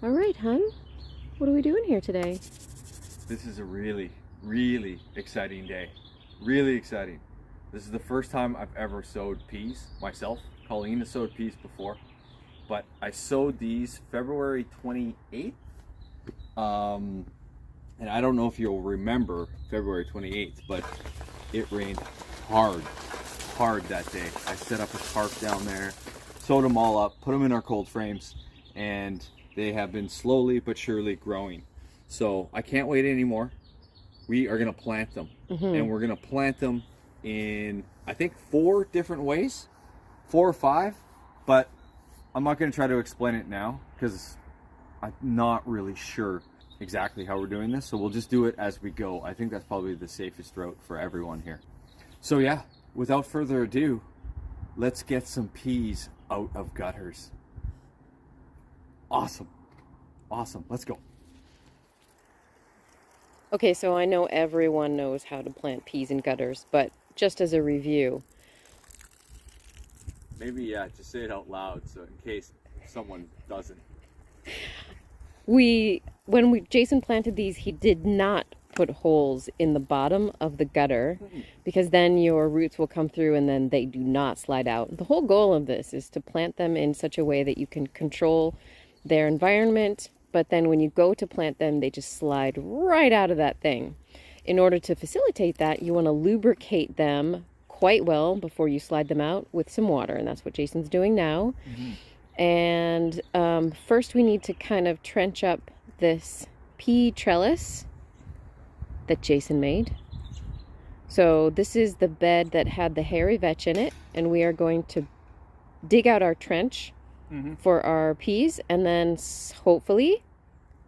All right, hun. What are we doing here today? This is a really, really exciting day. Really exciting. This is the first time I've ever sowed peas myself. Colleen has sowed peas before, but I sowed these February 28th. And I don't know if you'll remember February 28th, but it rained hard that day. I set up a tarp down there, sewed them all up, put them in our cold frames, and they have been slowly but surely growing. So I can't wait anymore. We are gonna plant them, and we're gonna plant them in, I think, 4 different ways, 4 or 5, but I'm not gonna try to explain it now because I'm not really sure exactly how we're doing this. So we'll just do it as we go. I think that's probably the safest route for everyone here. So yeah, without further ado, let's get some peas out of gutters. Awesome. Awesome. Let's go. Okay, so I know everyone knows how to plant peas in gutters, but just as a review. Maybe, yeah, just say it out loud so in case someone doesn't. When Jason planted these, he did not put holes in the bottom of the gutter because then your roots will come through and then they do not slide out. The whole goal of this is to plant them in such a way that you can control their environment, but then when you go to plant them, they just slide right out of that thing. In order to facilitate that, you want to lubricate them quite well before you slide them out with some water, and that's what Jason's doing now. And first we need to kind of trench up this pea trellis that Jason made. So this is the bed that had the hairy vetch in it, and we are going to dig out our trench for our peas and then hopefully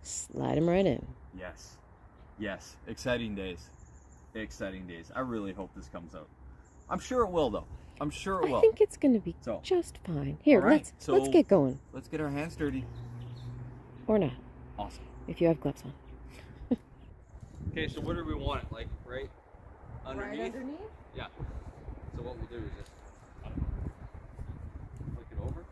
slide them right in. Yes. Yes. Exciting days. Exciting days. I really hope this comes out. I'm sure it will, though. I'm sure it will. I think it's going to be just fine. Here, all right, let's get going. Let's get our hands dirty. Or not. Awesome. If you have gloves on. Okay, so where do we want it? Like right underneath? Right underneath? Yeah. So what we'll do is just flick it over.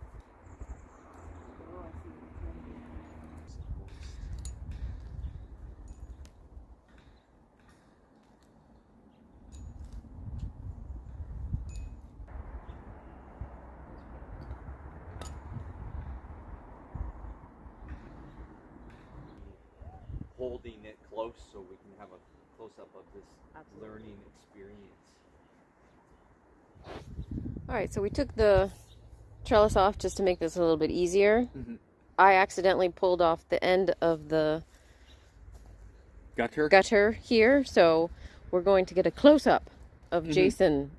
Holding it close so we can have a close-up of this learning experience. All right, so we took the trellis off just to make this a little bit easier. I accidentally pulled off the end of the gutter here, so we're going to get a close-up of Jason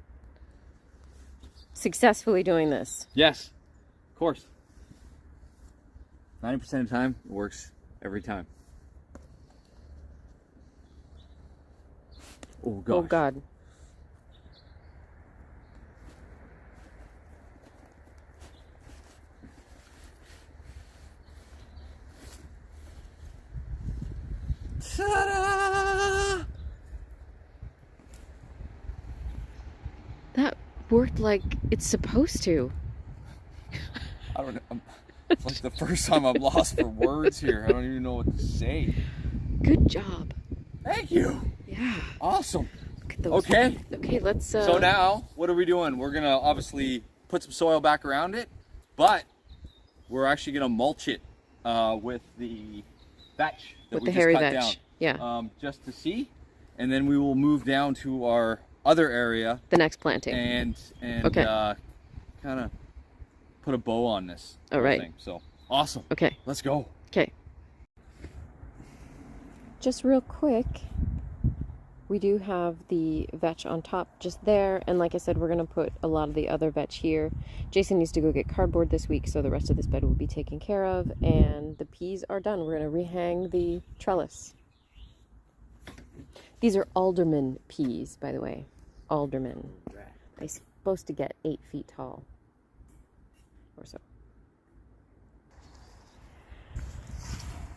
successfully doing this. Yes, of course. 90% of the time, it works every time. Oh, gosh. Oh, God. Ta-da! That worked like it's supposed to. I don't know. It's like the first time I'm lost for words here. I don't even know what to say. Good job. Thank you. Yeah. Awesome. Look at those. Okay. Okay, let's... So now, what are we doing? We're going to obviously put some soil back around it, but we're actually going to mulch it with the vetch that with we the just hairy cut vetch. down. Yeah. Just to see. And then we will move down to our other area. The next planting. And okay. Kind of put a bow on this. All right. Thing. So, awesome. Okay. Let's go. Okay. Just real quick, we do have the vetch on top just there, and like I said, we're going to put a lot of the other vetch here. Jason needs to go get cardboard this week, so the rest of this bed will be taken care of, and the peas are done. We're going to rehang the trellis. These are alderman peas, by the way. Alderman. They're supposed to get 8 feet tall or so.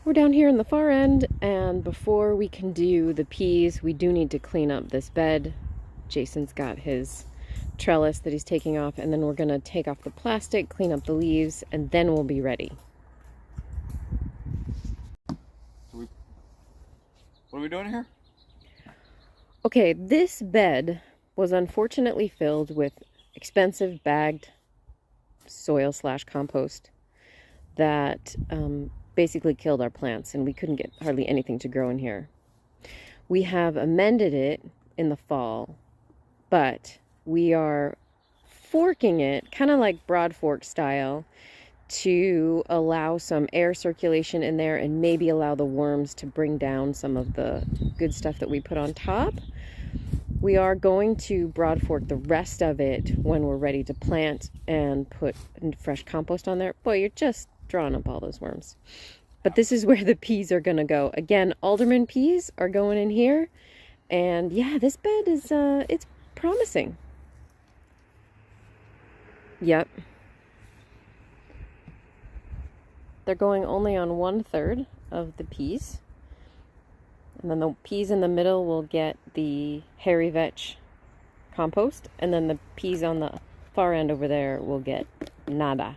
We're down here in the far end, and before we can do the peas, we do need to clean up this bed. Jason's got his trellis that he's taking off, and then we're going to take off the plastic, clean up the leaves, and then we'll be ready. What are we doing here? Okay, this bed was unfortunately filled with expensive bagged soil / compost that basically killed our plants, and we couldn't get hardly anything to grow in here. We have amended it in the fall, but we are forking it, kind of like broad fork style, to allow some air circulation in there and maybe allow the worms to bring down some of the good stuff that we put on top. We are going to broad fork the rest of it when we're ready to plant and put fresh compost on there. Boy, you're just drawing up all those worms. But this is where the peas are going to go. Again, alderman peas are going in here. And yeah, this bed is, it's promising. Yep. They're going only on 1/3 of the peas. And then the peas in the middle will get the hairy vetch compost. And then the peas on the far end over there will get nada.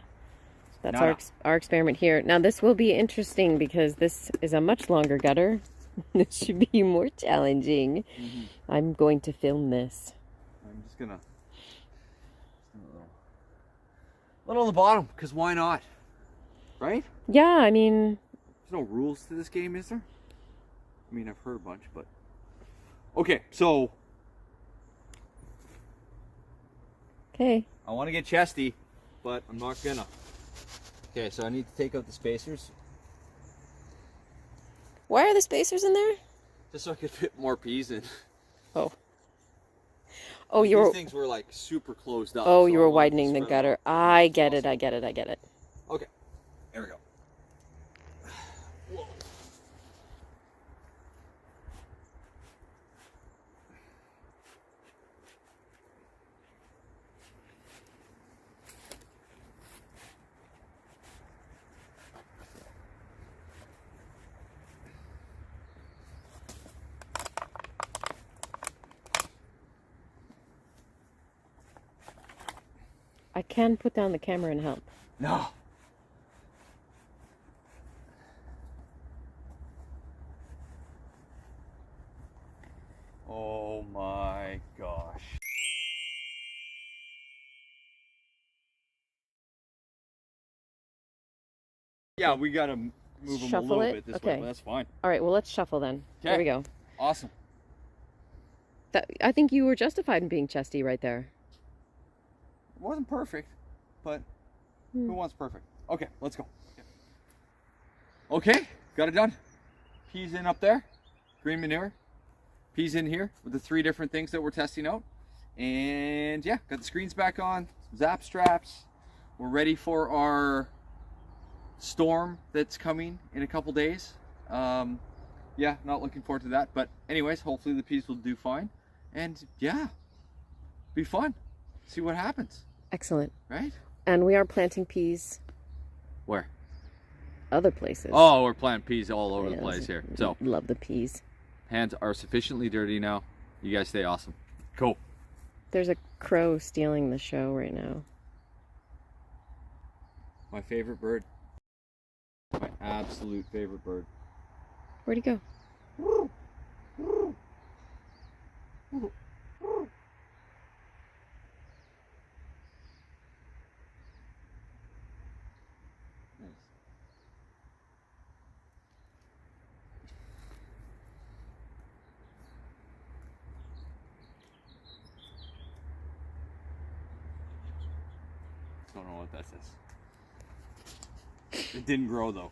That's Nada. our experiment here. Now this will be interesting because this is a much longer gutter. This should be more challenging. Mm-hmm. I'm going to film this. I'm just gonna little on the bottom, because why not? Right? Yeah, I mean, There's no rules to this game, is there? I mean, I've heard a bunch, but okay. So okay. I want to get chesty, but I'm not gonna. Okay, so I need to take out the spacers Why are the spacers in there? just so I could fit more peas in. Oh. Oh, These you were. things were like super closed up. Oh, so you I were wanted to widening the spread gutter. them out. I get it. I get it. I get it. Okay, there we go. Whoa. I can put down the camera and help. No. Oh my gosh. Yeah, we gotta move them a Shuffle little it? bit this Okay. way, but that's fine. All right. Well, let's shuffle then. There we go. Awesome. I think you were justified in being chesty right there. It wasn't perfect, but who wants perfect? Okay, let's go. Okay, got it done. Peas in up there, green manure. Peas in here with the 3 different things that we're testing out. And yeah, got the screens back on, zap straps. We're ready for our storm that's coming in a couple days. Yeah, not looking forward to that. But anyways, hopefully the peas will do fine. And yeah, be fun. See what happens, Excellent. right? And we are planting peas Where? other places. Oh, we're planting peas all over the Yes. place here. So Love the peas. hands are sufficiently dirty now. You guys stay awesome. Cool. There's a crow stealing the show right now. My favorite bird. My absolute favorite bird. Where'd he go? Nice. Don't know what that says. It didn't grow though.